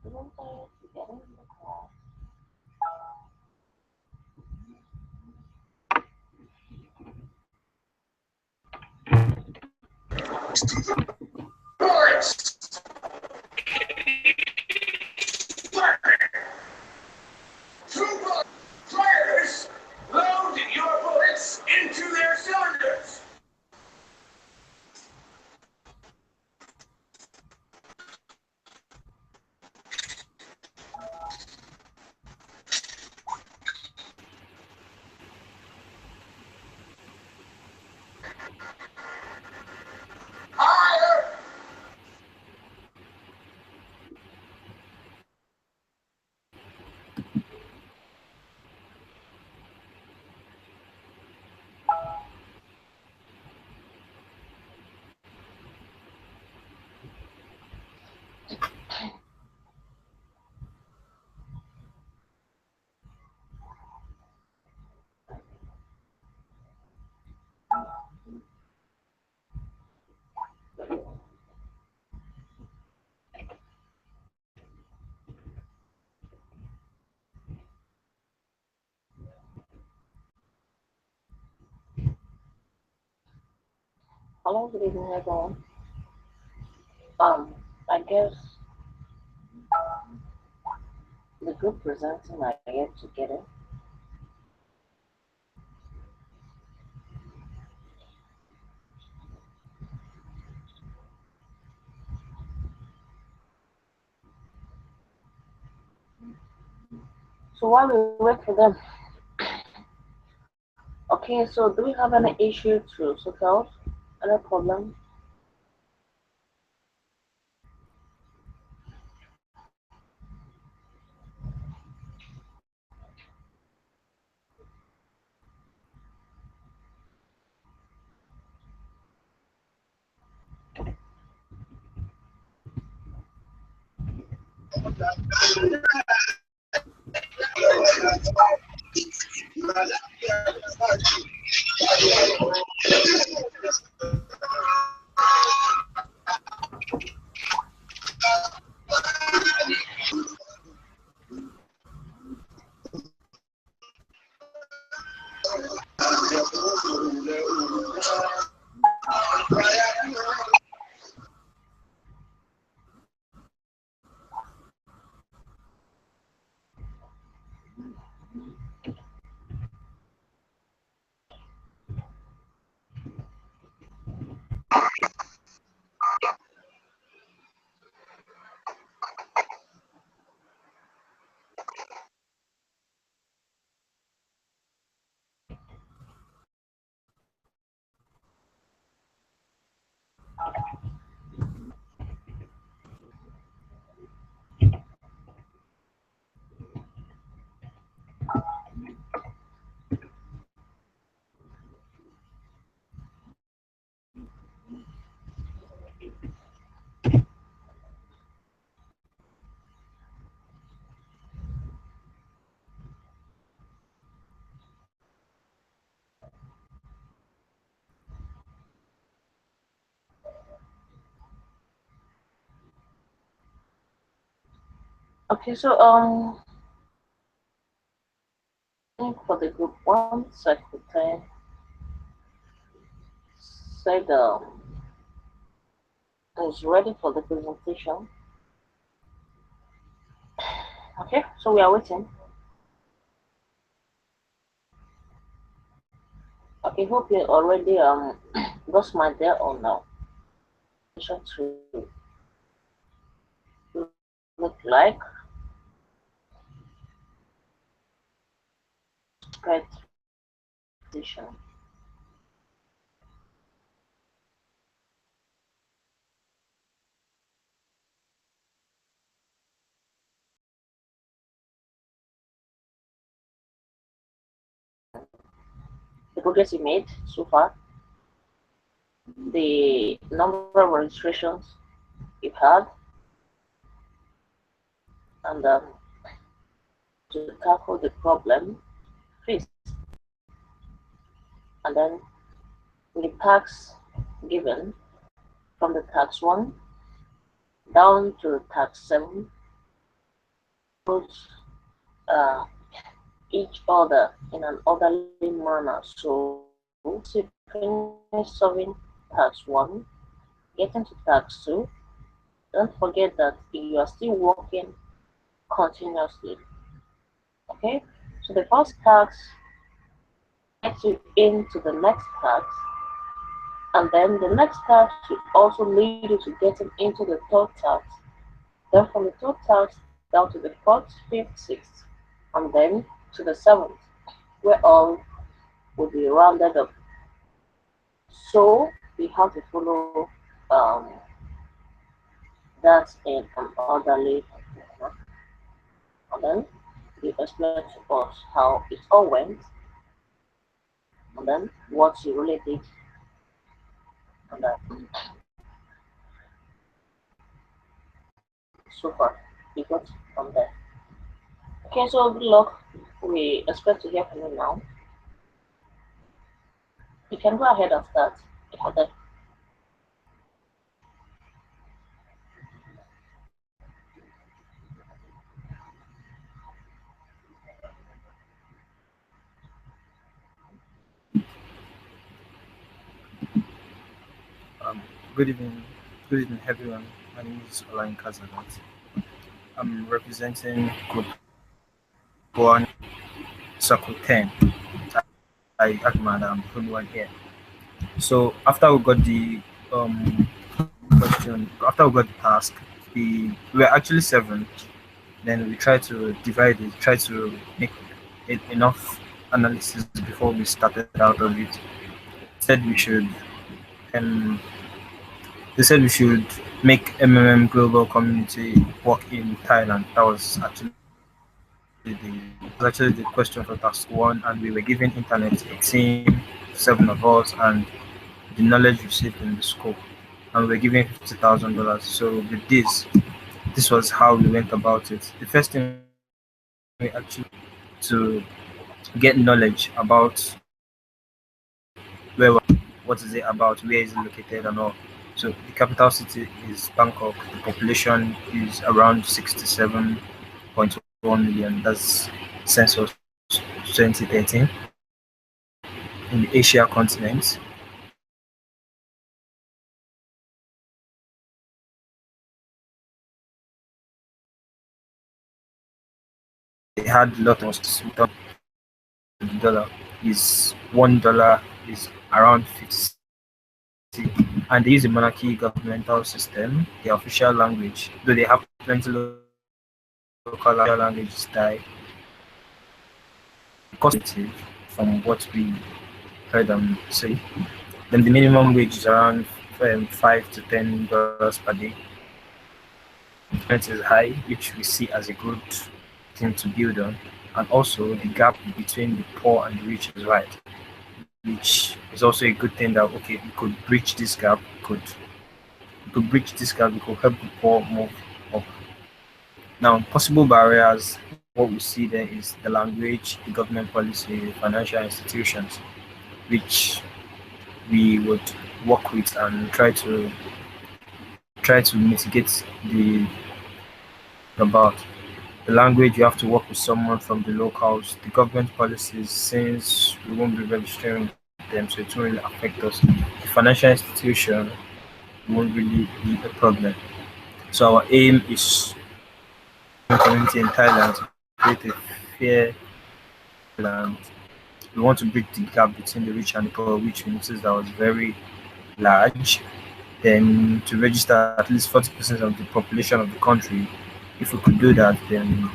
Isn't there to get in the car? Fires! Load your bullets into their cylinders! Fire! Hello, good evening, everyone. I guess the group presenting are yet to get in. So while we wait for them, okay, so do we have any issue to sort out? Any problem? Okay, so for the group one secretary said is ready for the presentation. Okay, so we are waiting. Okay, hope you already got my there or no. To look like great presentation. The progress you made so far, the number of registrations you've had, and to tackle the problem first, and then the tax given from the tax 1 down to tax 7, uh, each other in an orderly manner. So once you finish solving task 1, get into task 2, don't forget that you are still working continuously. Okay? So the first task gets you into the next task, and then the next task should also lead you to getting into the third task. Then from the third task down to the fourth, fifth, sixth, and then to the seventh, where all will be rounded up. So we have to follow that in an orderly manner. And then you explain to us how it all went, and then what you really did, and then so far we got from there. Okay, so good luck. We expect to hear from you now. You can go ahead and start. Okay. Um, good evening, everyone. My name is Olain Kazalat. I'm representing Group 1, Circle 10. I at Madam Hunwan here. So after we got the question, after we got the task, we were actually 7. Then we tried to divide it, try to make it enough analysis before we started out of it. Said we should um They said we should make MMM global community work in Thailand. That was actually the question for task 1, and we were given internet, a team, 7 of us, and the knowledge received in the school, and we were given $50,000. So with this was how we went about it. The first thing we actually to get knowledge about where what is it about, where is it located, and all. So the capital city is Bangkok. The population is around 67.1 million. That's census 2013 in the Asia continent. They had a lot of the dollar is $1 is around 50, and they use a monarchy governmental system. The official language, though they have plenty local languages, Thai, cost from what we heard them say. Then the minimum wage is around $5 to $10 per day. Rent is high, which we see as a good thing to build on. And also the gap between the poor and the rich is wide, which is also a good thing that okay, we could bridge this gap, we could help the poor move up. Now, possible barriers, what we see there is the language, the government policy, financial institutions, which we would work with and try to mitigate the about. The language, you have to work with someone from the locals. The government policies, since we won't be registering them, so it won't really affect us. The financial institution won't really be a problem. So our aim is community in Thailand to create a fair land. We want to bridge the gap between the rich and the poor, which we noticed that was very large. Then to register at least 40% of the population of the country, if we could do that, then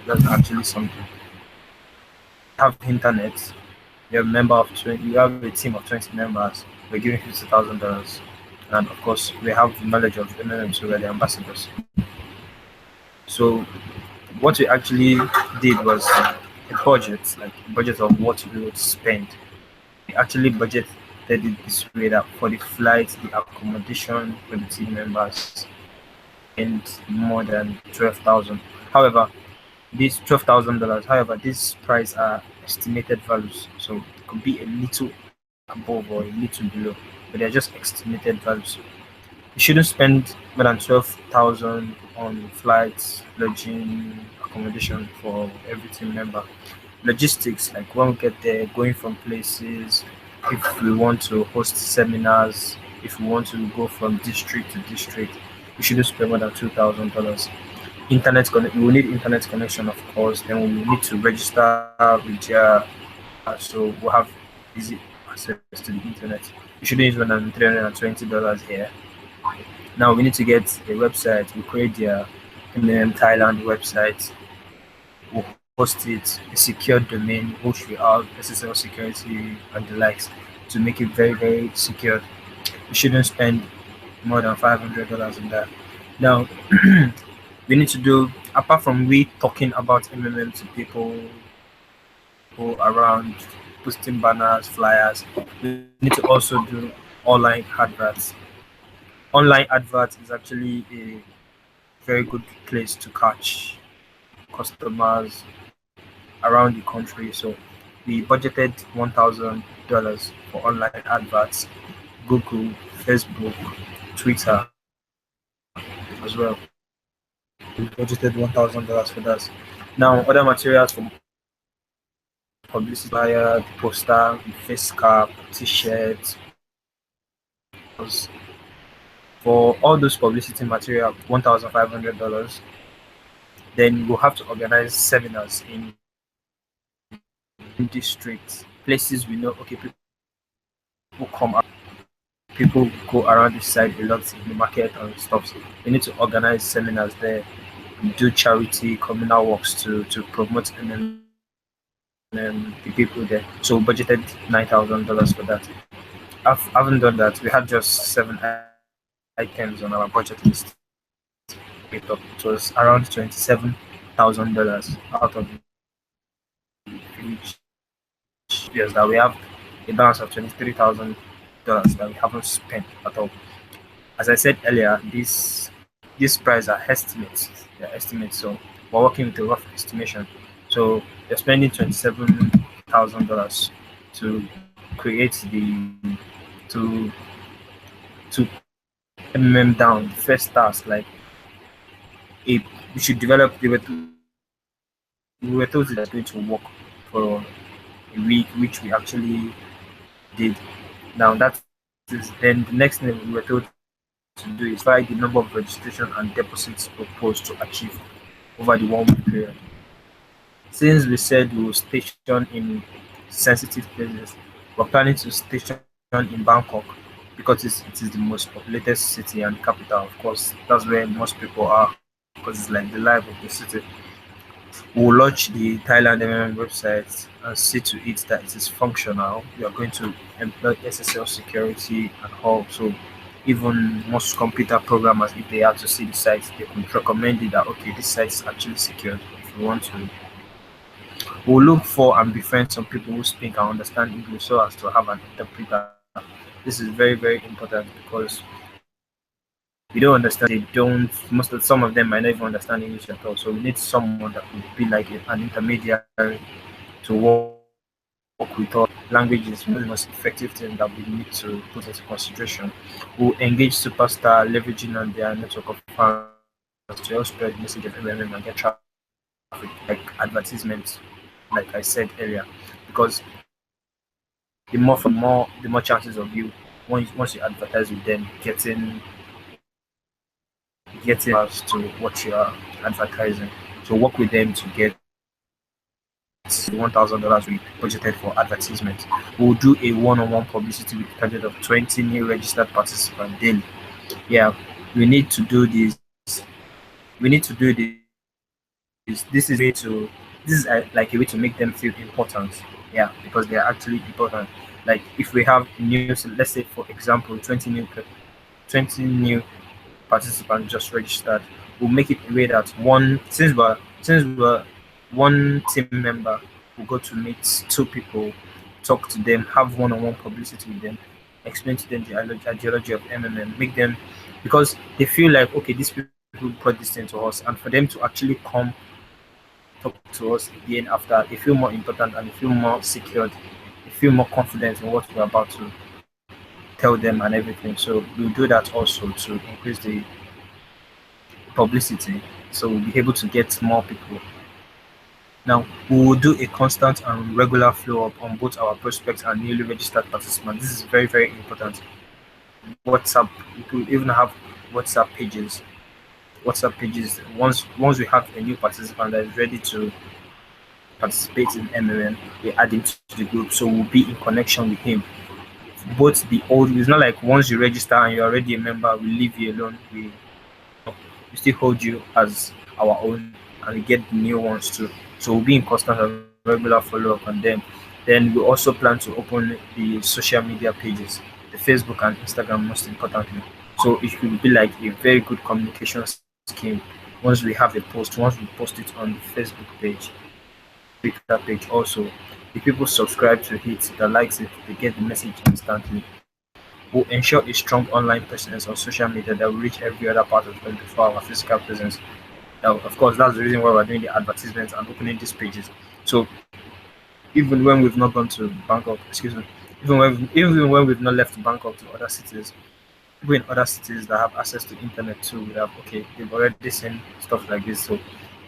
that's actually something. Have internet. You have a member of 20. You have a team of 20 members. We're giving $50,000, and of course we have the knowledge of MMM, so we're the ambassadors. So what we actually did was a budget, like a budget of what we would spend. We actually budgeted it this way that for the flights, the accommodation for the team members, and more than 12,000. However, these $12,000. However, these price are estimated values, so it could be a little above or a little below, but they're just estimated values. You shouldn't spend more than 12,000 on flights, lodging, accommodation for every team member. Logistics, like when we get there, going from places, if we want to host seminars, if we want to go from district to district, we shouldn't spend more than $2,000. We will need internet connection, of course. Then we will need to register with their, so we'll have easy access to the internet. We shouldn't use more than $320 here. Now we need to get a website. We create their Thailand website. We host it, a secure domain, which we have SSL security and the likes to make it very, very secure. We shouldn't spend more than $500 on that. Now, we need to do, apart from we talking about to people who around, posting banners, flyers, we need to also do online adverts. Online adverts is actually a very good place to catch customers around the country. So we budgeted $1,000 for online adverts, Google, Facebook, Twitter as well. We budgeted $1,000 for that. Now, other materials for publicity, flyer, poster, face cap, t-shirts. For all those publicity material, $1,500. Then we'll have to organize seminars in districts, places we know. Okay, people come out, people go around the side a lot in the market and stuff. So we need to organize seminars there, do charity, communal works to promote the people there. So we budgeted $9,000 for that. I haven't done that. We had just 7 items on our budget list. It was around $27,000 out of each years that we have a balance of $23,000 that we haven't spent at all. As I said earlier, these prices are estimates. They're estimates, so we're working with a rough estimation. So you're spending $27,000 to create to down the first task. Like we should develop. We were told that's going to work for a week, which we actually did. Now that is then the next thing we were told to do is find the number of registration and deposits proposed to achieve over the 1 week period. Since we said we will station in sensitive places, we're planning to station in Bangkok because it is the most populated city and capital. Of course, that's where most people are because it's like the life of the city. We'll launch the Thailand website and see to it that it is functional. We are going to employ SSL security and all. So even most computer programmers, if they have to see the site, they could recommend it that okay, this site is actually secured. If you want to, we'll look for and befriend some people who speak and understand English so as to have an interpreter. This is very, very important because we don't understand. Some of them might not even understand English at all. So we need someone that would be like an intermediary to work with all. Language is one of the most effective thing that we need to put into consideration. We'll engage Superstar, leveraging on their network of fans to help spread the message of MMM and get traffic, like advertisements, like I said earlier, because the more chances of you once you advertise with them getting us to what you are advertising. So work with them to get $1,000 we budgeted for advertisement. We'll do a one-on-one publicity with a target of 20 new registered participants daily. Yeah, we need to do this. We need to do this. This is like a way to make them feel important. Yeah, because they are actually important. Like if we have new, let's say for example, 20 new participants just registered, we'll make it a way that since we're one team member will go to meet 2 people, talk to them, have one-on-one publicity with them, explain to them the ideology of MMM, make them, because they feel like okay, these people brought this thing to us, and for them to actually come talk to us again after, they feel more important and they feel more secured, they feel more confident in what we're about to tell them and everything. So we'll do that also to increase the publicity. So we'll be able to get more people. Now, we will do a constant and regular flow up on both our prospects and newly registered participants. This is very, very important. WhatsApp, we could even have WhatsApp pages. WhatsApp pages. Once we have a new participant that is ready to participate in MMM, we add him to the group, so we'll be in connection with him. Both the old, it's not like once you register and you're already a member, we leave you alone. We still hold you as our own, and we get the new ones too. So we'll be in constant and regular follow up on them. Then we also plan to open the social media pages, the Facebook and Instagram most importantly. So it will be like a very good communication scheme. Once we have a post, once we post it on the Facebook page, Twitter page also, the people subscribe to it, that likes it, they get the message instantly. We'll ensure a strong online presence on social media that will reach every other part of 24 our physical presence. Now, of course, that's the reason why we're doing the advertisements and opening these pages. So even when we've not gone to Bangkok, excuse me, even when we've not left Bangkok to other cities, people in other cities that have access to internet too, we have okay, they've already seen stuff like this, so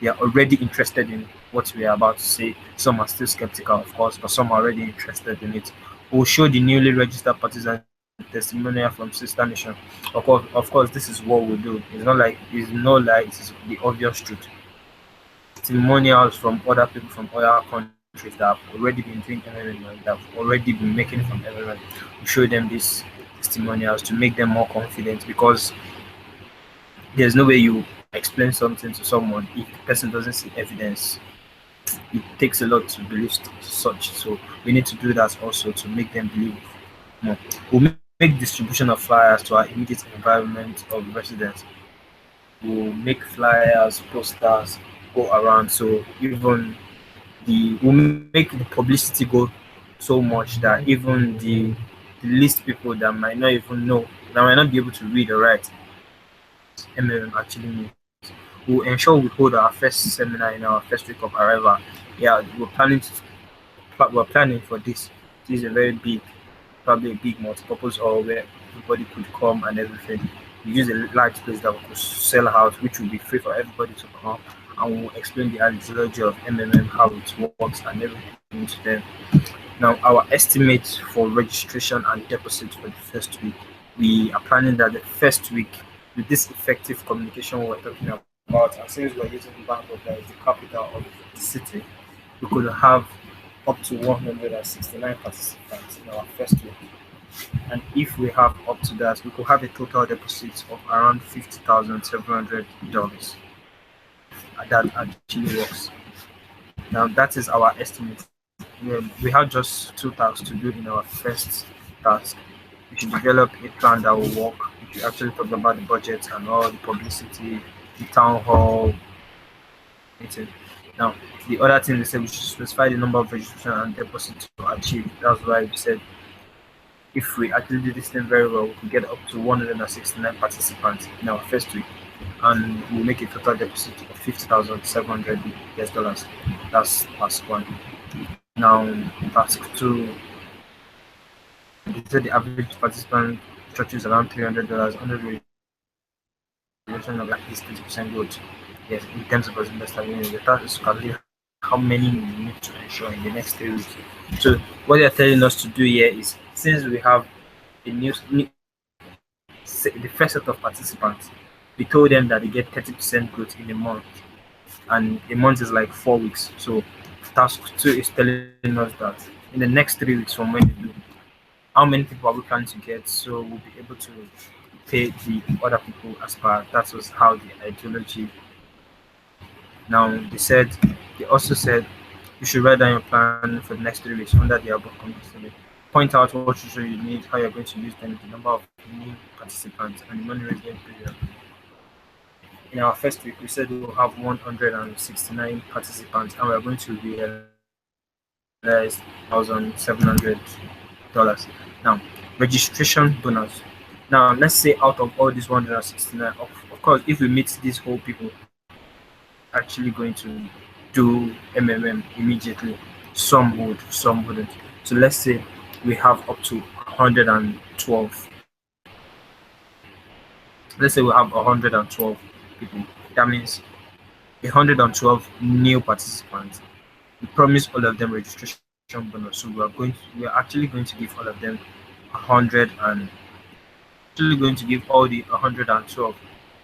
they are already interested in what we are about to say. Some are still skeptical, of course, but some are already interested in it. We'll show the newly registered participants testimonial from Sister Nation. Of course, this is what we do. It's the obvious truth. Testimonials from other people from other countries that have already been doing MLM and that have already been making from MLM. We show them these testimonials to make them more confident, because there's no way you explain something to someone if the person doesn't see evidence. It takes a lot to believe such. So we need to do that also to make them believe more. We'll make distribution of flyers to our immediate environment of residents. We'll make flyers, posters go around. So even we'll make the publicity go so much that even the least people that might not even know, that might not be able to read or write, MLM actually means. We'll ensure we hold our first seminar in our first week of arrival. Yeah, we're planning for this. This is a very big, probably a big multi-purpose hall where everybody could come and everything. We use a large place that we could sell out, which will be free for everybody to come, and we'll explain the ideology of MMM, how it works, and everything to them. Now, our estimate for registration and deposit for the first week, we are planning that the first week, with this effective communication we're talking about, and since we're using Bangkok as the capital of the city, we could have up to 169 participants in our first week. And if we have up to that, we could have a total deposit of around $50,700. That actually works. Now, that is our estimate. We have just 2 tasks to do in our first task. We should develop a plan that will work. We should actually talk about the budget and all the publicity, the town hall meeting. Now, the other thing we said, we should specify the number of registration and deposit to achieve. That's why we said if we actually do this thing very well, we could get up to 169 participants in our first week, and we'll make a total deposit of $50,700. That's task one. Now, task two, we said the average participant charges around $300 under the duration of at least 20% growth. Yes, in terms of investor, the task is to calculate how many we need to ensure in the next 3 weeks. So what they're telling us to do here is, since we have the first set of participants, we told them that they get 30% growth in a month, and a month is like 4 weeks. So task two is telling us that in the next 3 weeks from when they do, how many people are we planning to get, so we'll be able to pay the other people as per. That was how the ideology. Now they also said you should write down your plan for the next 3 weeks under the above condition. Point out what you need, how you're going to use them, the number of new participants, and the money raising period. In our first week, we said we will have 169 participants, and we're going to realize $1,700. Now, registration bonus. Now, let's say out of all these 169, of course, if we meet these whole people actually going to do MMM immediately, some would, some wouldn't. So let's say we have up to 112. Let's say we have 112 people. That means 112 new participants. We promise all of them registration bonus. So we are actually going to give all of them 100 and actually going to give all the 112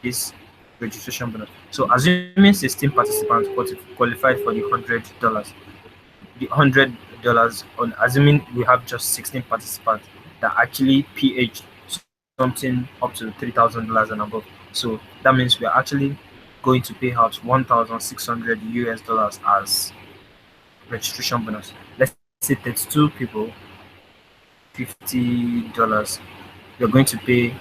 this registration bonus. So assuming 16 participants qualified for the $100, on assuming we have just 16 participants that actually PH something up to $3,000 and above. So that means we are actually going to pay out 1,600 US dollars as registration bonus. Let's say 32 people, $50. You're going to pay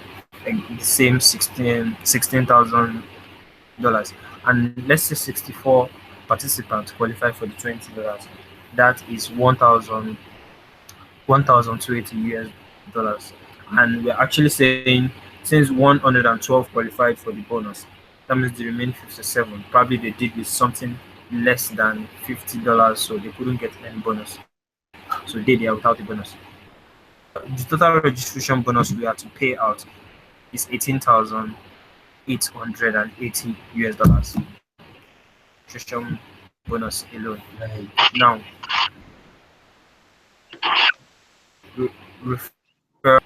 the same $16,000, and let's say 64 participants qualify for the $20. That is 1,280 US dollars. And we're actually saying since 112 qualified for the bonus, that means the remaining 57 probably they did with something less than $50, so they couldn't get any bonus. So they are without the bonus. The total registration bonus we have to pay out is 18,880 US dollars. Registration bonus alone. Now,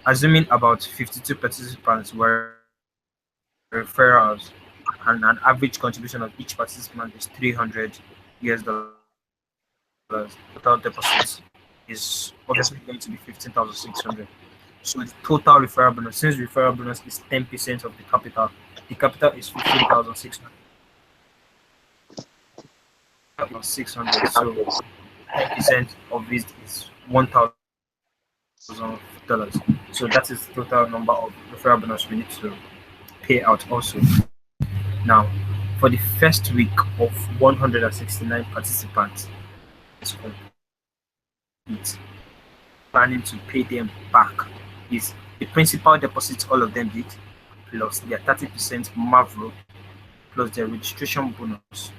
assuming about 52 participants were referrals, and an average contribution of each participant is 300 US dollars. Total deposits is obviously going to be 15,600. So the total referral bonus, since referral bonus is 10% of the capital is 15,600. So 10% of it is $1,000. So that is the total number of referral bonus we need to pay out also. Now, for the first week of 169 participants, is complete. Planning to pay them back is the principal deposits all of them did, plus their 30% Mavro, plus their registration bonus,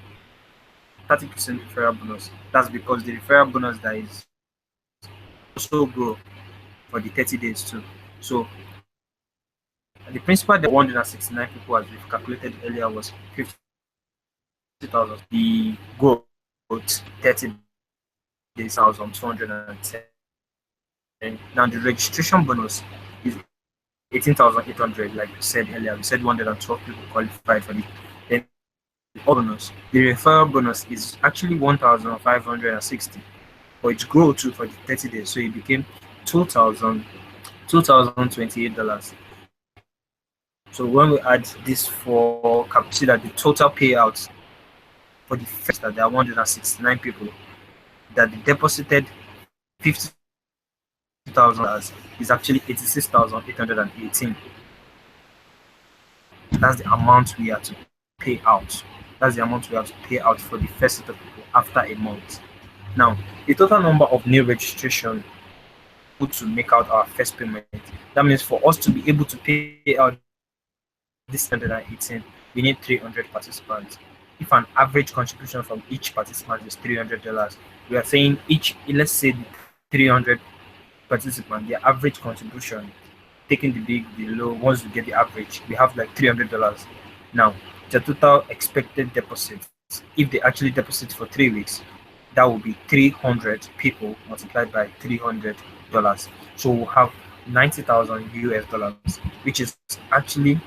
30% referral bonus. That's because the referral bonus that is also grow for the 30 days too. So the principal that 169 people, as we've calculated earlier, was 50,000. The growth 30 days was on 210. Now the registration bonus is 18,800, like we said earlier. We said 112 people qualified for it. Then the bonus, the referral bonus is actually 1,560, but it grew too for the 30 days, so it became $2,028. So when we add this for consider the total payouts for the first, that there are 169 people that they deposited $50,000 is actually 86,818. That's the amount we have to pay out. That's the amount we have to pay out for the first set of people after a month. Now, the total number of new registration to make out our first payment. That means for us to be able to pay out this 118, we need 300 participants. If an average contribution from each participant is $300, we are saying let's say the 300 participants, their average contribution, taking the big, the low, once we get the average, we have like $300. Now, the total expected deposits, if they actually deposit for 3 weeks, that will be 300 people multiplied by $300. So we'll have 90,000 US dollars, which is actually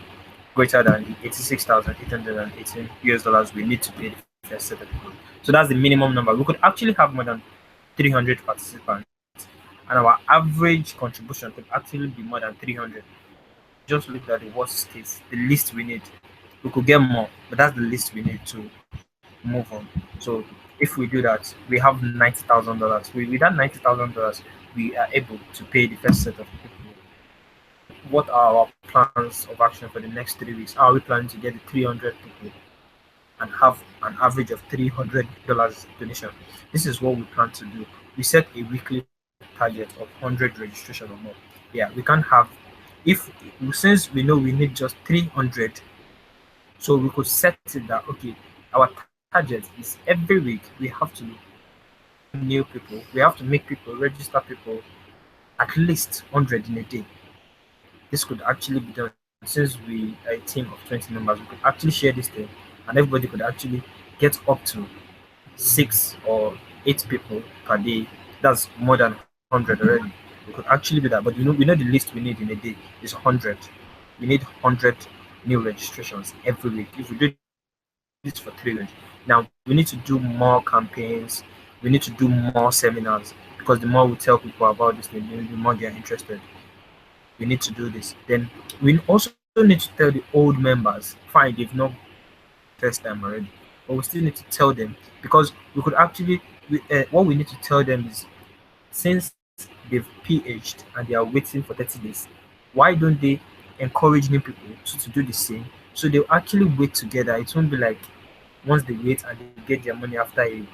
greater than the 86,818 US dollars we need to pay the first set of people. So that's the minimum number. We could actually have more than 300 participants, and our average contribution could actually be more than 300. Just look at the worst case, the least we need. We could get more, but that's the least we need to move on. So if we do that, we have $90,000. With that $90,000, we are able to pay the first set of people. What are our plans of action for the next 3 weeks? How are we planning to get the 300 people and have an average of $300 donation? This is what we plan to do. We set a weekly target of 100 registration or more. Yeah, we can have, since we know we need just 300, so we could set it that, okay, our target is every week we have to new people, we have to make people register people at least 100 in a day. This could actually be done since we are a team of 20 members. We could actually share this thing, and everybody could actually get up to 6 or 8 people per day. That's more than 100 already. We could actually do that, but we know the list we need in a day is 100. We need 100 new registrations every week. If we do this for 3 weeks, now we need to do more campaigns. We need to do more seminars because the more we tell people about this thing, the more they are interested. We need to do this. Then we also need to tell the old members, fine, they've not first time already, but we still need to tell them because we could actually, what we need to tell them is since they've PH'd and they are waiting for 30 days, why don't they encourage new people to do the same? So they'll actually wait together. It won't be like once they wait and they get their money after a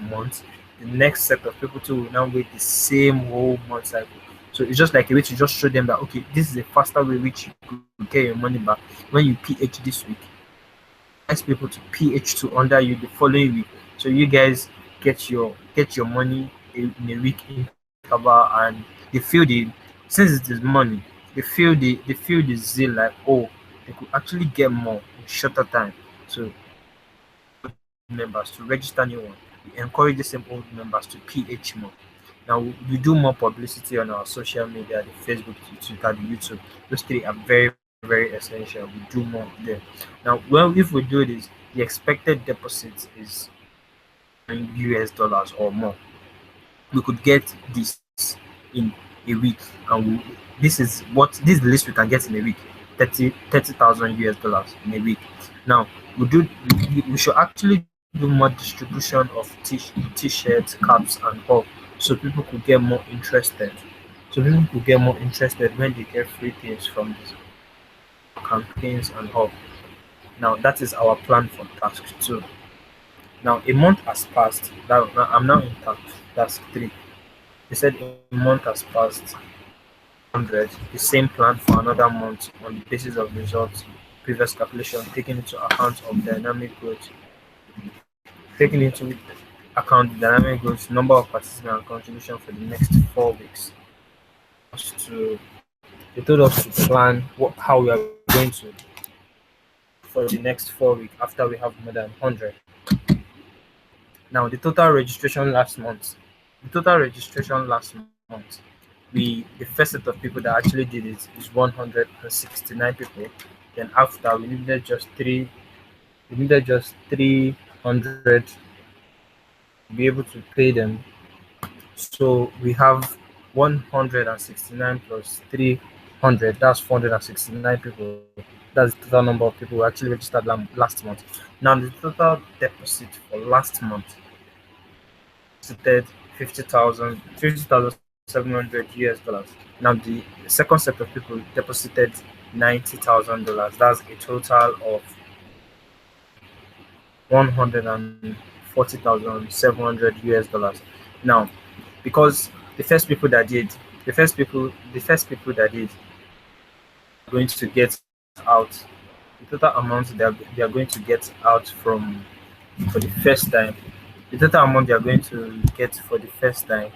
month, the next set of people too will now wait the same whole month cycle. So it's just like a way to just show them that okay, this is a faster way which you could get your money back when you PH this week. Advise people to PH2 under you the following week. So you guys get your money in a week interval, and they feel since it is money, they feel the zeal like oh they could actually get more in shorter time. So old members to register new one. We encourage the same old members to PH more. Now we do more publicity on our social media, the Facebook, the Twitter, the YouTube. Those three are very, very essential. We do more there. Now, well, if we do this, the expected deposit is $US or more. We could get this in a week, and this is the least we can get in a week. 30,000 US dollars in a week. Now we should actually do more distribution of t-shirts, caps, and all, so people could get more interested. When they get free things from this campaigns and all. Now that is our plan for task 2. Now a month has passed. Now I'm now in task 3. They said a month has passed. 100. The same plan for another month on the basis of results, previous calculation, taking into account of dynamic growth, taking into account the dynamic growth, number of participants and contribution for the next 4 weeks. They told us to plan how we are going to for the next 4 weeks after we have more than 100. Now the total registration last month. The first set of people that actually did it is 169 people. Then after we needed just 300 to be able to pay them. So we have 169 plus 300, that's 469 people. That's the total number of people who actually registered last month. Now the total deposit for last month deposited 50,700 US dollars. Now the second set of people deposited $90,000. That's a total of 140,700 US dollars. Now, because the first people that did going to get out the total amount they are going to get out from for the first time. The total amount they are going to get for the first time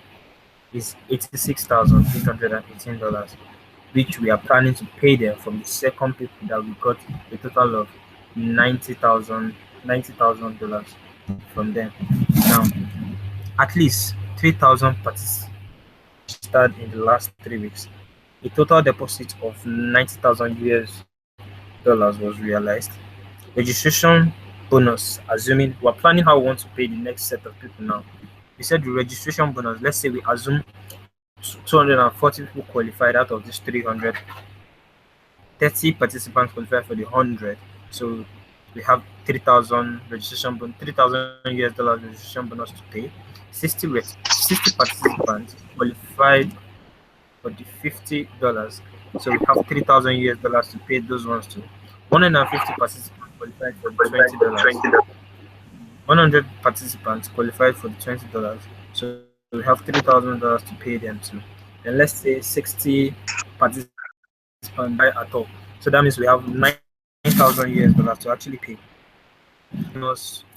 is $86,818, which we are planning to pay them from the second people that we got a total of $90,000 from them. Now, at least 3,000 participants registered in the last 3 weeks. A total deposit of 90,000 US dollars was realized. Registration bonus, assuming we're planning how we want to pay the next set of people now. We said the registration bonus, let's say we assume 240 people qualified out of this 300. 30 participants qualified for the 100. So we have 3,000 US dollars registration bonus to pay. 60 participants qualified for the $50. So we have 3,000 US dollars to pay those ones too. 150 participants qualified for the $20. 100 participants qualified for the $20. So we have $3,000 to pay them too. And let's say 60 participants buy at all. So that means we have 9,000 US dollars to actually pay.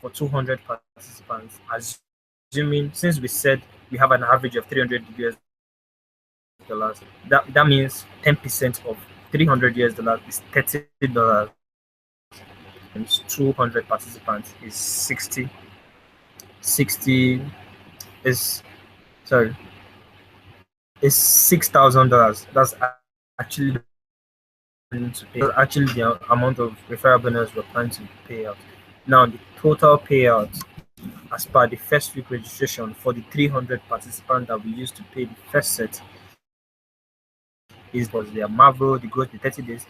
For 200 participants, assuming since we said we have an average of 300 US That means 10% of $300 is $30. And 200 participants is 60 is sorry is $6,000. That's actually the planning to pay. That's actually the amount of referral bonus we're planning to pay out. Now the total payout as per the first week registration for the 300 participants that we used to pay the first set is was the Marvel, the growth, the 30 days,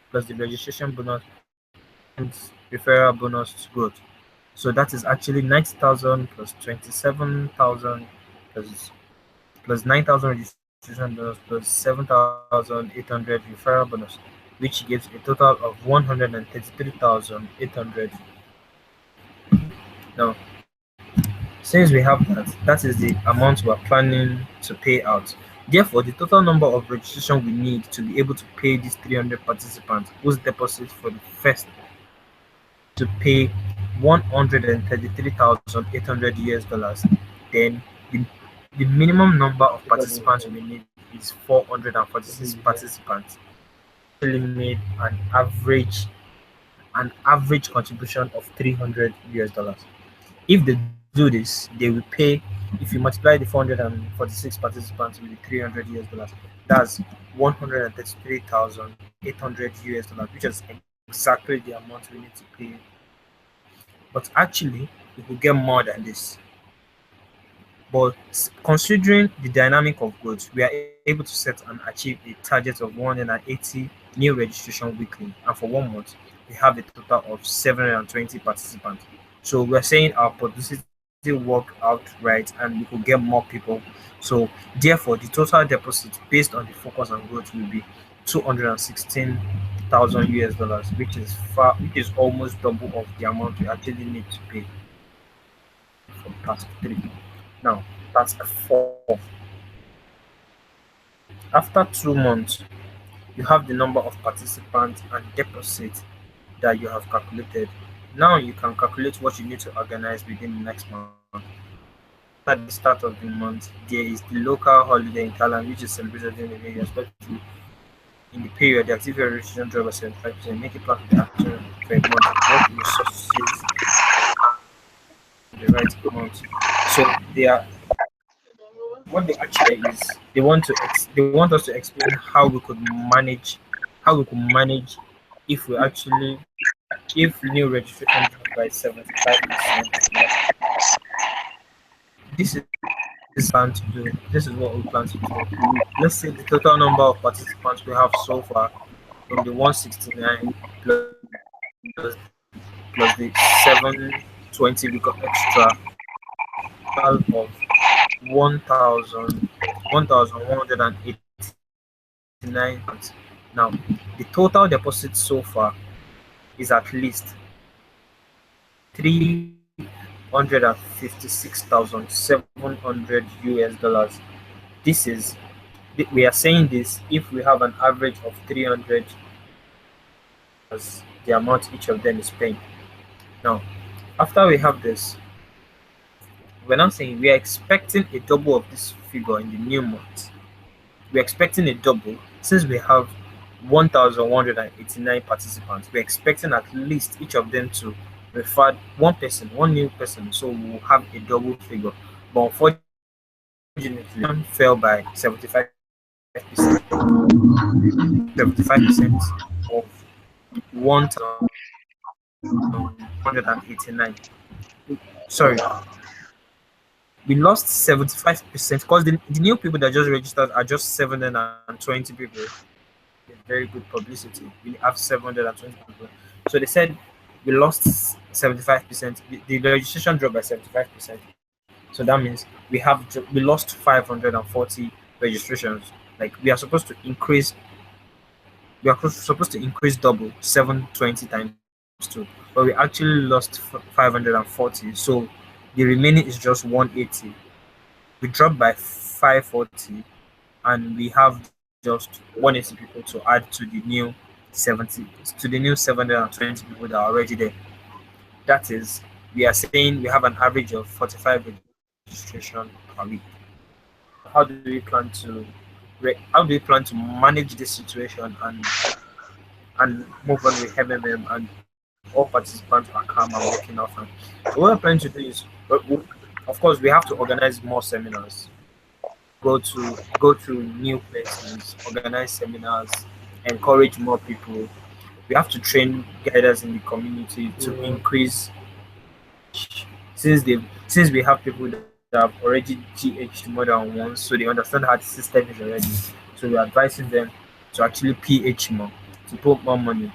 plus the registration bonus and referral bonus to growth. So that is actually 90,000 plus 27,000 plus 9,000 registration bonus plus 7,800 referral bonus, which gives a total of 133,800. Now, since we have that, that is the amount we are planning to pay out. Therefore, the total number of registration we need to be able to pay these 300 participants whose deposit for the first to pay 133,800 US dollars, then the, the minimum number of participants we need is 446 participants. Really made an average contribution of 300 US dollars. If they do this, they will pay. If you multiply the 446 participants with the 300 US dollars, that's 133,800 US dollars, which is exactly the amount we need to pay. But actually, we could get more than this. But considering the dynamic of growth, we are able to set and achieve a target of 180 new registration weekly, and for 1 month, we have a total of 720 participants. So we're saying our publicity work out right, and we could get more people. So therefore, the total deposit based on the focus on growth will be 216,000 US dollars, which is almost double of the amount we actually need to pay for task 3. Now, task 4. After 2 months, you have the number of participants and deposit that you have calculated. Now you can calculate what you need to organize within the next month. At the start of the month, there is the local holiday in Thailand, which is celebrated in the New Year, especially in the period. The activity registration drop by 75%. Make a plan for the action for a month. What resources the right amount. So they are what they actually is. They want us to explain how we could manage if we actually if new registration dropped by 75%. This is plan to do. This is what we plan to do. Let's say the total number of participants we have so far from the 169 plus the 720 we got extra, total of 1,189. Now, the total deposit so far is at least 356,700 US dollars. This is we are saying this if we have an average of 300 as the amount each of them is paying. Now, after we have this, we're now saying we are expecting a double of this figure in the new month. We're expecting a double since we have 1,189 participants. We're expecting at least each of them to refer one new person, so we'll have a double figure. But unfortunately, one fell by 75%. 75% of 1,189. Sorry, we lost 75% because the new people that just registered are just 720 people. Very good publicity. We have 720 people. So they said we lost 75%. The registration dropped by 75%. So that means we lost 540 registrations. Like we are supposed to increase. We are supposed to increase double 720 times 2, but we actually lost 540. So the remaining is just 180. We dropped by 540, and we have just 180 people to add to the new 720 people that are already there. That is, we are saying we have an average of 45 registration per week. How do we plan to how do we plan to manage this situation and move on with MMM and all participants are calm and working out. And so what we're planning to do is, of course, we have to organize more seminars, go to new places, organize seminars, encourage more people. We have to train guiders in the community to increase since we have people that have already GH'd more than once, so they understand how the system is already. So we're advising them to actually PH more, to put more money,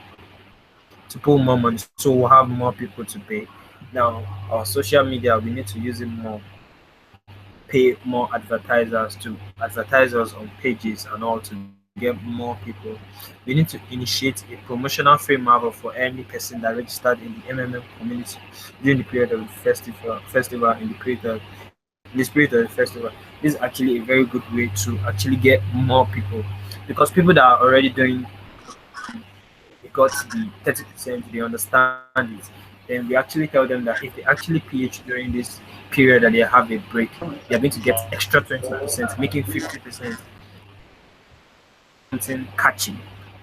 so we'll have more people to pay. Now, our social media, we need to use it more, pay more advertisers to advertise us on pages and all to get more people. We need to initiate a promotional framework for any person that registered in the MMM community during the period of the festival in the spirit of the festival. This is actually a very good way to actually get more people because people that are already doing they got the 30%, they understand it. Then we actually tell them that if they actually PH during this period that they have a break, they are going to get extra 20%, making 50%, something catchy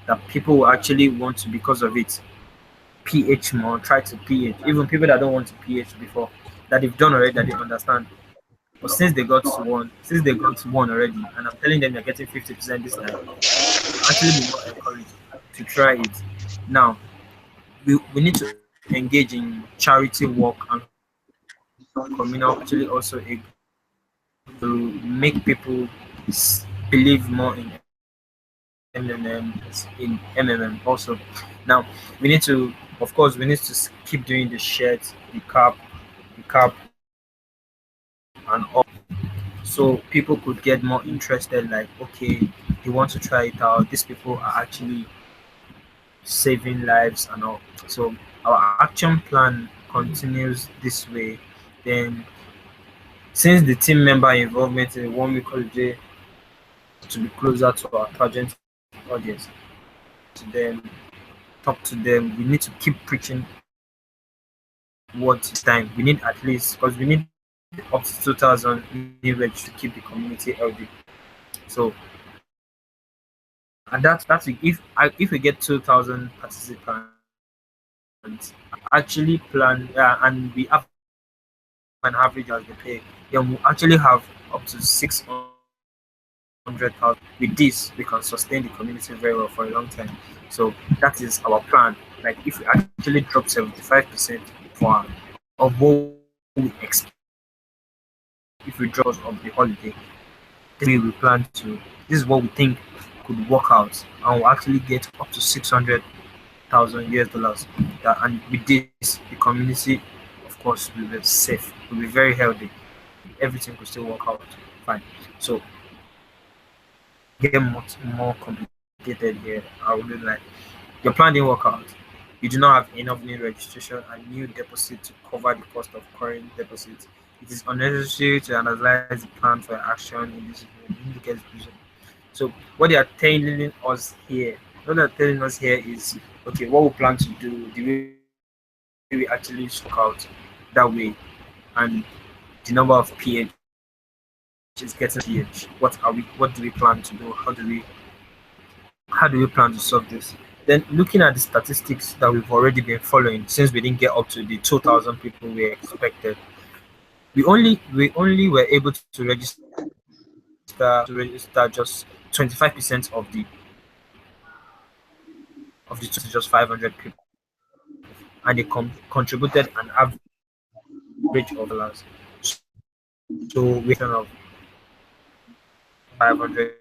that people will actually want to because of it. PH more, try to PH. Even people that don't want to PH before, that they've done already, that they understand. But since they got to one already, and I'm telling them they're getting 50% this time, actually be more encouraged to try it. Now, we need to engage in charity work and communal actually also to make people believe more in MMM also. Now, we need to, of course, we need to keep doing the shirts, the cap, and all, so people could get more interested. Like, okay, they want to try it out. These people are actually saving lives and all. So our action plan continues this way. Then, since the team member involvement in 1 week holiday to be closer to our target audience, to them, talk to them. We need to keep preaching what is time. We need at least because we need up to 2,000 new regs to keep the community healthy. So, and that's it. If we get 2,000 participants, actually plan and we have an average as they pay, then we actually have up to 600,000. With this, we can sustain the community very well for a long time. So that is our plan. Like if we actually drop 75% for of what we expect, if we drop of the holiday, this way we plan to. This is what we think could work out, and we'll actually get up to 600,000 US dollars. That, and with this, the community, of course, will be safe, will be very healthy. Everything could still work out fine. So get much more complicated here. I would be like your plan didn't work out. You do not have enough new registration and new deposit to cover the cost of current deposits. It is unnecessary to analyze the plan for action in this indicates vision. So what they're telling us here is okay, what we plan to do, the way we actually sort out that way, and the number of PH is getting PH. What do we plan to do? How do we plan to solve this? Then looking at the statistics that we've already been following since we didn't get up to the 2,000 people we expected, we only were able to register just 25% of the just 500 people, and they contributed an average of dollars. So we of 500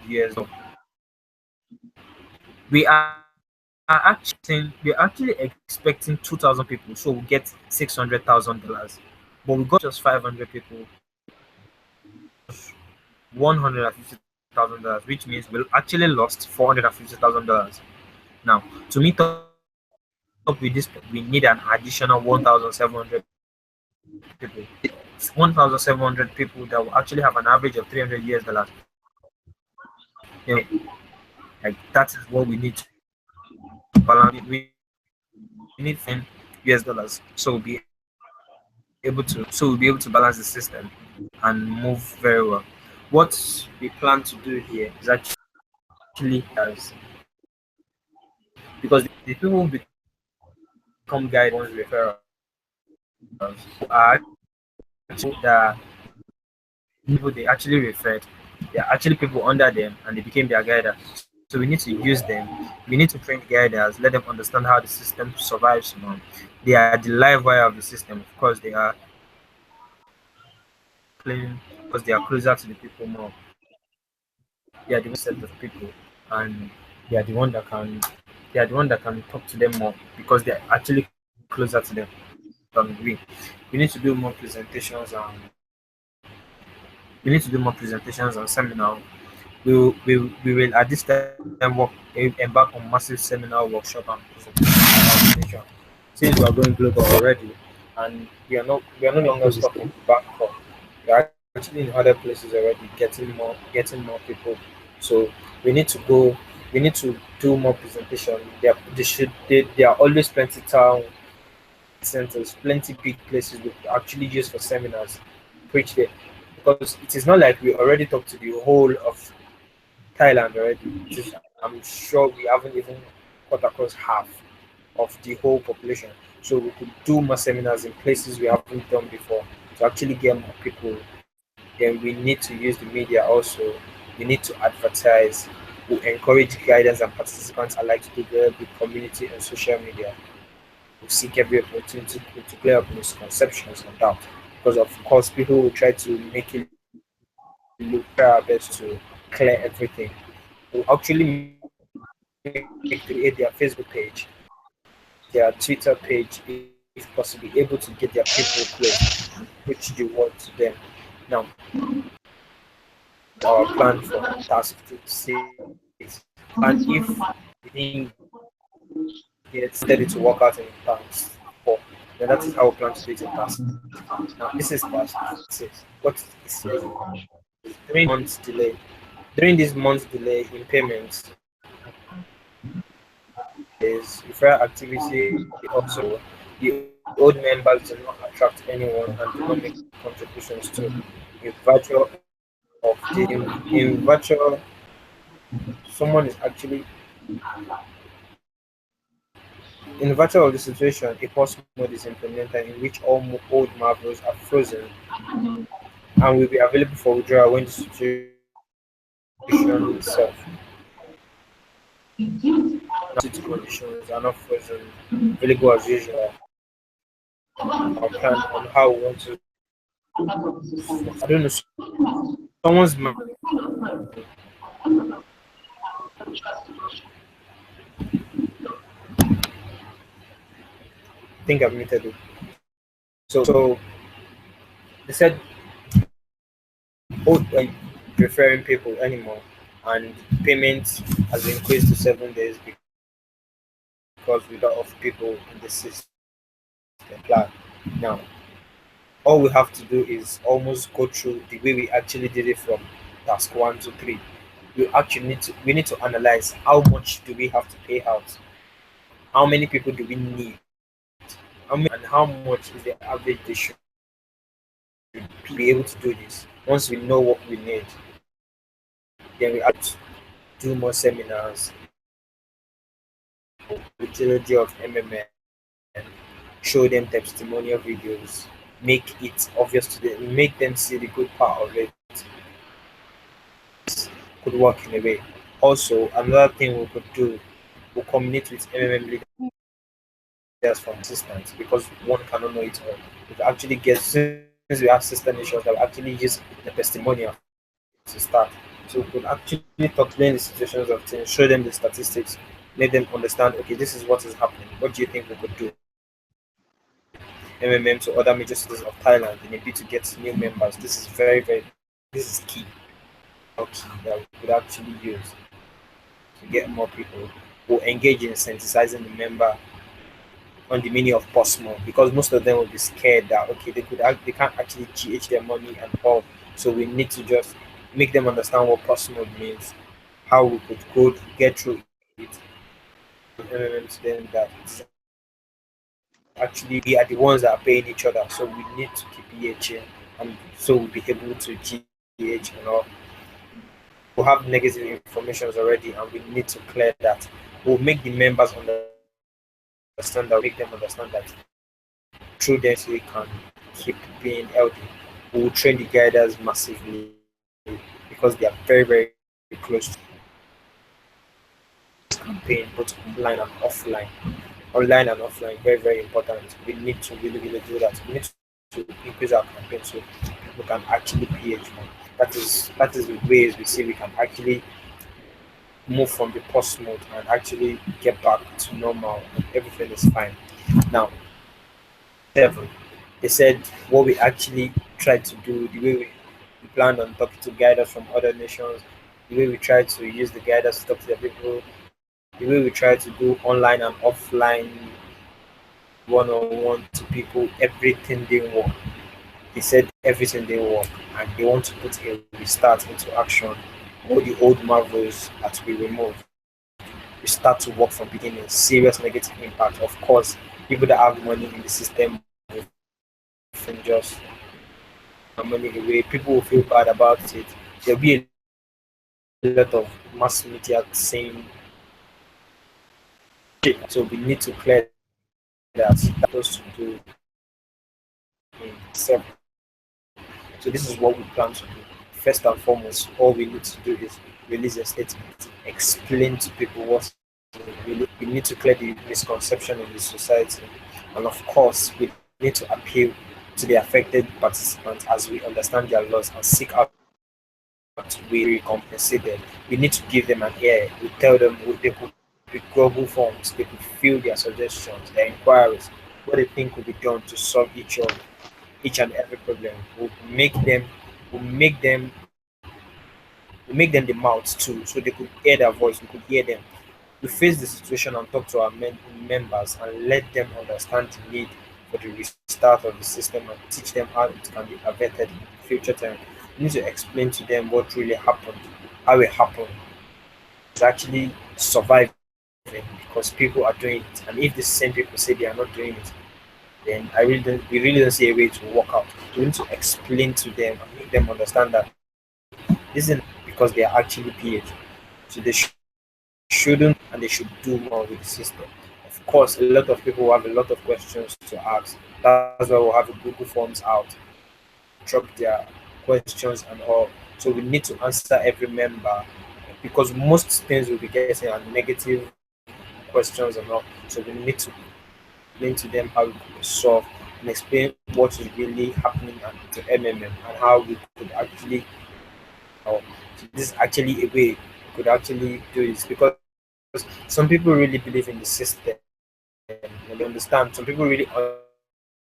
years old. We are actually expecting 2,000 people, so we'll get $600,000. But we got just 500 people, $150,000, which means we actually lost $450,000. Now, to meet up with this, we need an additional 1,700 people. 1,700 people that will actually have an average of 300 US dollars. You know, like that is what we need to balance. We need 10 US dollars, so we'll be able to balance the system and move very well. What we plan to do here is actually as because the people who become guidance referrals are actually the people they actually referred. They are actually people under them and they became their guiders. So we need to use them. We need to train the guiders, let them understand how the system survives more. They are the live wire of the system. Of course, they are playing because they are closer to the people more. They are the set of people, and they are the one that can they are the one that can talk to them more because they are actually closer to them than we need to do more presentations and we need to do more presentations and seminars. We will at this time embark on massive seminar workshop and presentation. Since we are going global already and we are no longer stuck in Bangkok. We are actually in other places already getting more people. So we need to go we need to do more presentation. There are always plenty town centers, plenty big places we could actually use for seminars, preach there. Because it is not like we already talked to the whole of Thailand already. It is, I'm sure we haven't even cut across half of the whole population. So we could do more seminars in places we haven't done before to actually get more people. Then we need to use the media also. We need to advertise. We encourage guidance and participants alike to develop the community and social media. We seek every opportunity to clear up misconceptions and doubt. Because of course people will try to make it look try our best to clear everything. We'll actually create their Facebook page, their Twitter page, if possible, able to get their people close, which the word to them. Now, our plan for task 6, and if we didn't get steady to work out in task 4, then that is how we plan to do it in task. Now, this is task 6. What is 3 months delay? During this month's delay in payments, is referral activity also the old members do not attract anyone and do not make contributions to in virtual of the in virtual someone is actually in virtual of the situation a pause mode is implemented in which all old marbles are frozen and will be available for withdrawal when the situation itself city conditions are not frozen available as usual. Our plan on how we want to I don't know someone's think I've muted it. So they said, oh, referring people anymore, and payment has increased to 7 days because we got off people in the system plan. Now, all we have to do is almost go through the way we actually did it from task 1 to 3. We need to analyze how much do we have to pay out, how many people do we need, and how much is the average they should be able to do this. Once we know what we need, then we have to do more seminars, utility of MMM, show them testimonial videos, make it obvious to them, make them see the good part of it. Could work in a way. Also, another thing we could do, we communicate with MMM leaders from assistance because one cannot know it all. We could actually get since we have sister nations that will actually use the testimonial to start. So we could actually talk to them the situations of things, show them the statistics, make them understand, okay, this is what is happening. What do you think we could do? MMM to other major cities of Thailand in a bid to get new members. This is this is key. Key that we could actually use to get more people who engage in sensitizing the member on the meaning of possible because most of them will be scared that okay they can't actually GH their money and all. So we need to just make them understand what possible means, how we could go get through it, to them that actually we are the ones that are paying each other. So we need to keep EHing and so we'll be able to GH PH and all. We have negative informations already, and we need to clear that. We'll make the members understand that, make them understand that through them so we can keep being healthy. We'll train the guiders massively because they are very, very close to this campaign, both online and offline. Online and offline, very, very important. We need to really, really do that. We need to increase our campaign so people can actually PH more. That is the ways we see we can actually move from the post mode and actually get back to normal and everything is fine. Now, seven, they said what we actually try to do, the way we plan on talking to guiders from other nations, the way we try to use the guiders to talk to the people, the way we try to do online and offline one-on-one to people, everything they work. They said everything they work and they want to put a restart into action. All the old marvels that we removed, we start to work from beginning. Serious negative impact. Of course, people that have money in the system will just money away. People will feel bad about it. There'll be a lot of mass media saying shit. So we need to clear that. That's to do in itself. So this is what we plan to do. First and foremost, all we need to do is release a statement, explain to people what really we need to clear the misconception in the society, and of course, we need to appeal to the affected participants as we understand their laws and seek out to be compensated. We need to give them an ear. We tell them they could be Google forms, they could fill their suggestions, their inquiries, what they think could be done to solve each and every problem. We'll make them the mouths too, so they could hear their voice. We could hear them. We face the situation and talk to our members and let them understand the need for the restart of the system and teach them how it can be averted in future time. We need to explain to them what really happened, how it happened. It's actually surviving because people are doing it. And if the same people say they are not doing it, then we really don't see a way to work out. We need to explain to them and make them understand that this isn't because they are actually PH. So they shouldn't and they should do more with the system. Of course, a lot of people have a lot of questions to ask. That's why we'll have a Google Forms out, drop their questions and all. So we need to answer every member because most things we'll be getting are negative questions and all. So we need to explain to them how we could solve and explain what is really happening to MMM and how we could actually. So this is actually a way we could actually do this because some people really believe in the system and they understand. Some people really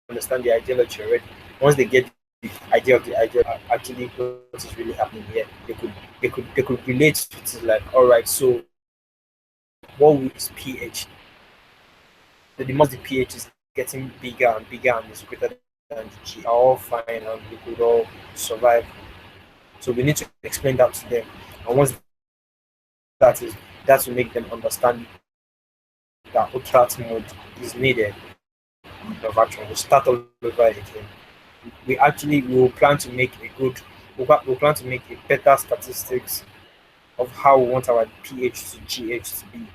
understand the ideology already. Once they get the idea of the idea actually what is really happening here, they could relate to it. It's like, all right, so what is pH? So the more the pH is getting bigger and bigger and is greater than the G, are all fine and we could all survive. So we need to explain that to them. And once that is that will make them understand that okay, that mode is needed of action. We start all over again. We will plan to make a good we plan to make a better statistics of how we want our pH to GH to be.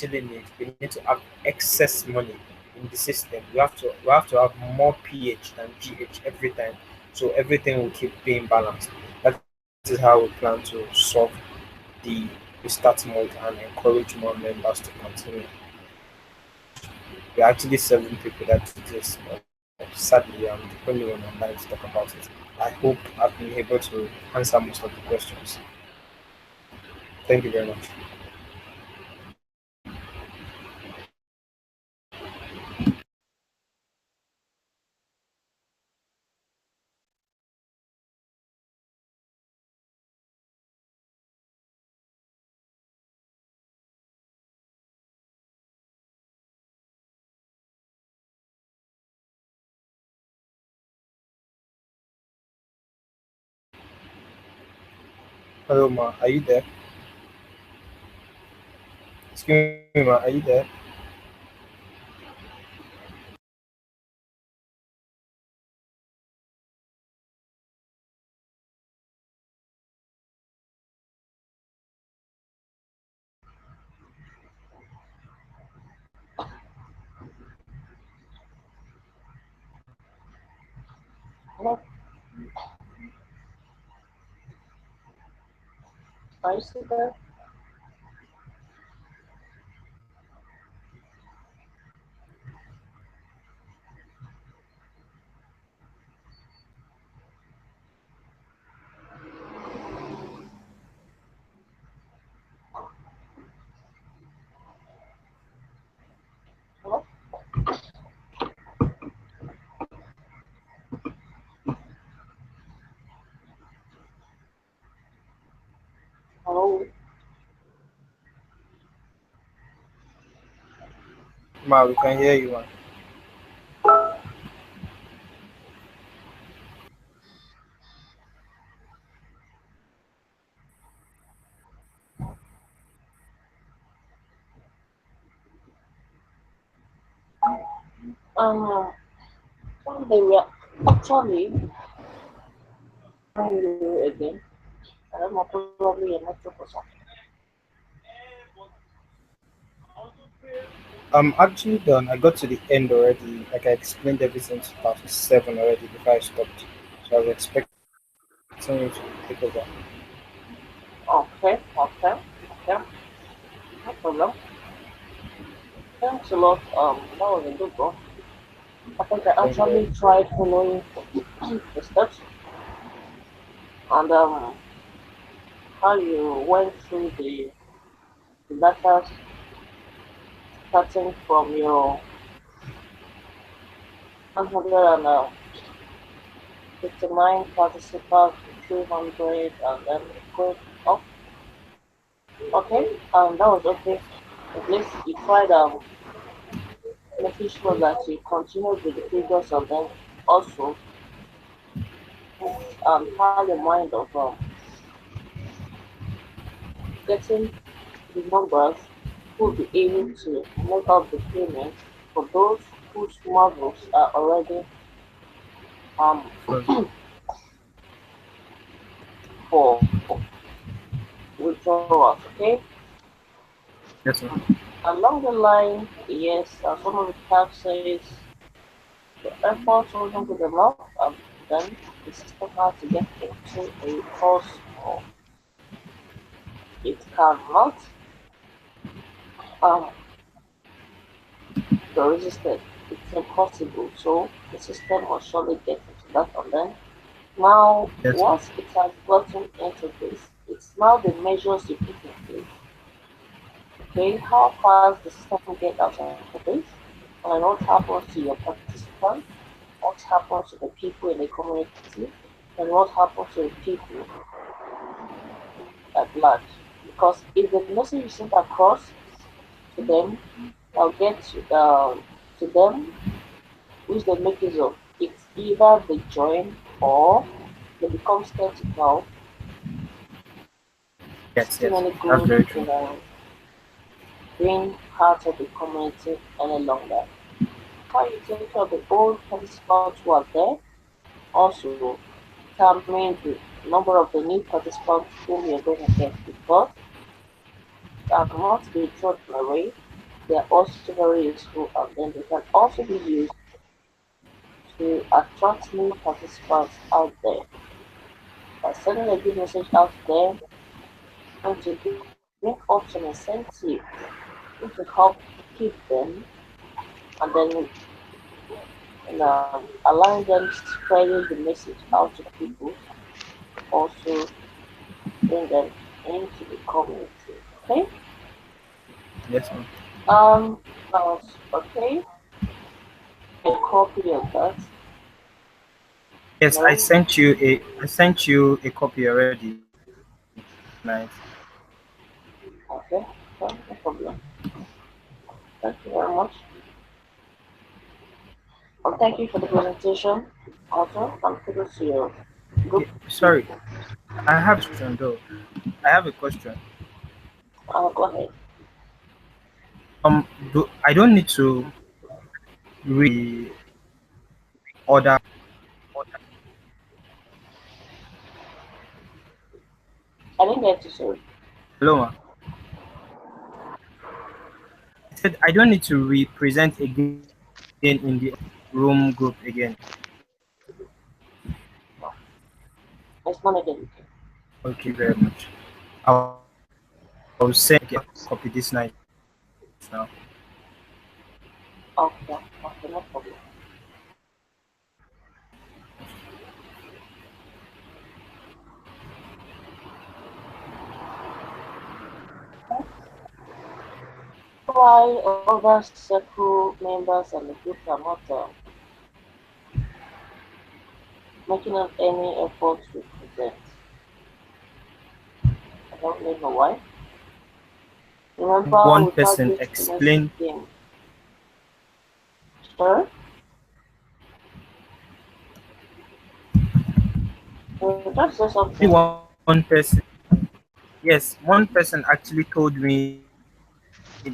We need to have excess money in the system. We have to have more pH than GH every time. So everything will keep being balanced. That is how we plan to solve the restart mode and encourage more members to continue. We're actually 7 people that do this, but sadly, I'm the only one online to talk about it. I hope I've been able to answer most of the questions. Thank you very much. Hello, Ma. Are you there? Excuse me, Ma. Are you there? Are you still there? Hello? Hello? Ma, we can hear you, man. Um, they were actually hearing you again. I don't know, probably a network or something. I'm actually done. I got to the end already. Like I explained everything to part 7 already before I stopped. So I was expecting you to take over. Okay, okay, okay, no problem. Thanks a lot. That was a good one. I think I Thank you very actually much. tried following the steps and how you went through the data starting from your 159 participants to 300 and then going up. Okay, that was okay. At least you tried making sure that you continued with the figures and then also had a mind of getting the numbers will be able to make up the payment for those whose marbles are already um Frozen. for withdrawals. Okay, Yes, ma'am. along the line, yes, some of the taxes, the efforts wasn't good enough, and then the system had to get into a course of it cannot um be resisted. It's impossible. So the system will surely get into that, and then now, Yes, ma'am. once it has gotten into this, it's now the measures you put in place. Okay, how fast the system get out of this, and what happens to your participants, what happens to the people in the community, and what happens to the people at large. Because if the message is sent across to them, they'll get to them, which they make use of. It's either they join or they become skeptical. Yes, Too yes. many That's groups very true. in being part of the community any longer. How you take care of the old participants who are there, also determine the number of the new participants whom you're going to get because cannot be thrown away. They are also very useful and then they can also be used to attract new participants out there. By sending a good message out there and to bring up some incentive to help keep them and then allowing them spreading the message out to people also bring them into the community. Okay? Yes, ma'am. Um, okay. A copy of that. Yes, No. I sent you a copy already tonight. Okay. No problem. Thank you very much. And thank you for the presentation. Also, I'm curious to your group. Yeah, sorry, I have a question though. I have a question. Go ahead. I don't need to read order. I didn't get to say. Hello, ma. I said I don't need to represent again in the room group again. It's not again. Thank you very much. I will send copy this night now. Okay, okay, no problem. Why other circle members and the group are not making up any effort to present? I don't really know why. Remember, One we person target fitness explained. game. Sure? You just say Only something. one person. Yes, one person actually told me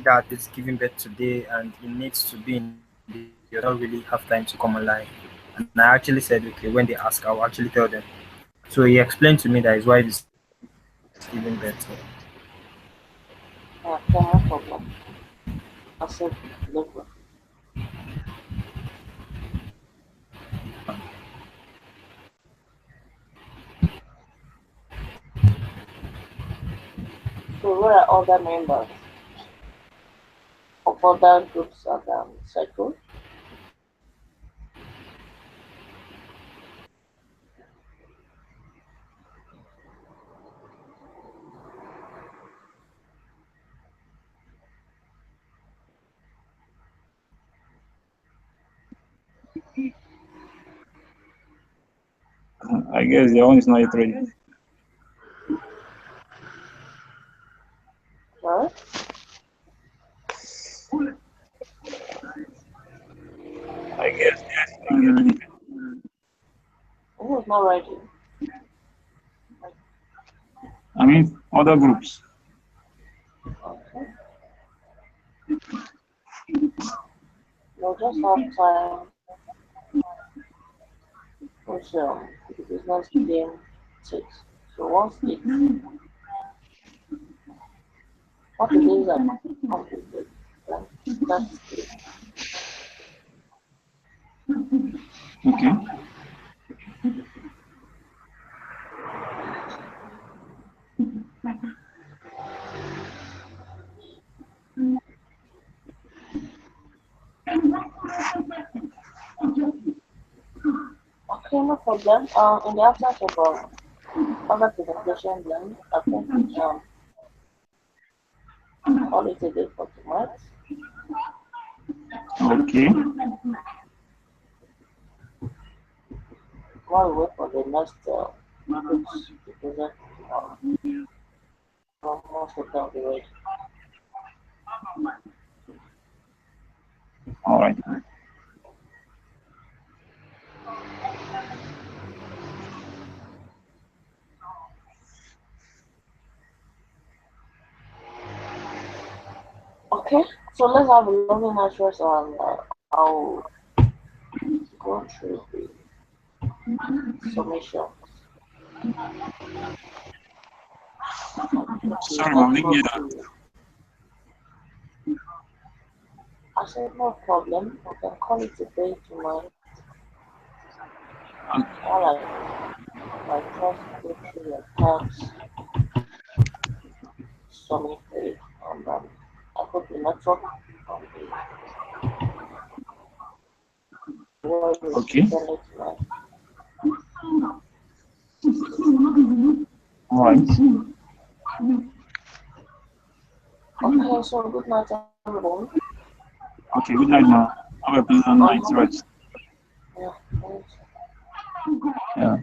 that is giving birth today and he needs to be in the office. He does not really have time to come online. And I actually said, okay, when they ask, I'll actually tell them. So he explained to me that his wife is giving birth. Yeah, okay, no problem. I said, look. So, where are other members of other groups and circles? I guess the one is not yet ready. Right? I guess yes. Who is not ready? I mean, other groups. Okay. We'll just have time which the business game takes. So once it's what it is completed, then that's it. Okay. Okay, no problem. In the absence of other presentation, then I think call it a day for tonight. Okay. While we wait for the next groups to present most of them be ready. All right. Okay, so let's have a lovely night rest and I'll go through the submission. Sorry, Let's ma'am. Didn't go get that. to. I said no problem. We can call it a day tonight. While I try to go through your tasks, submit it, and I hope the network on the world is Okay. fairly tonight. All right. Okay, so good night, everyone. Okay. Good night, ma'am. Have a pleasant night rest. Yeah, thanks. Yeah.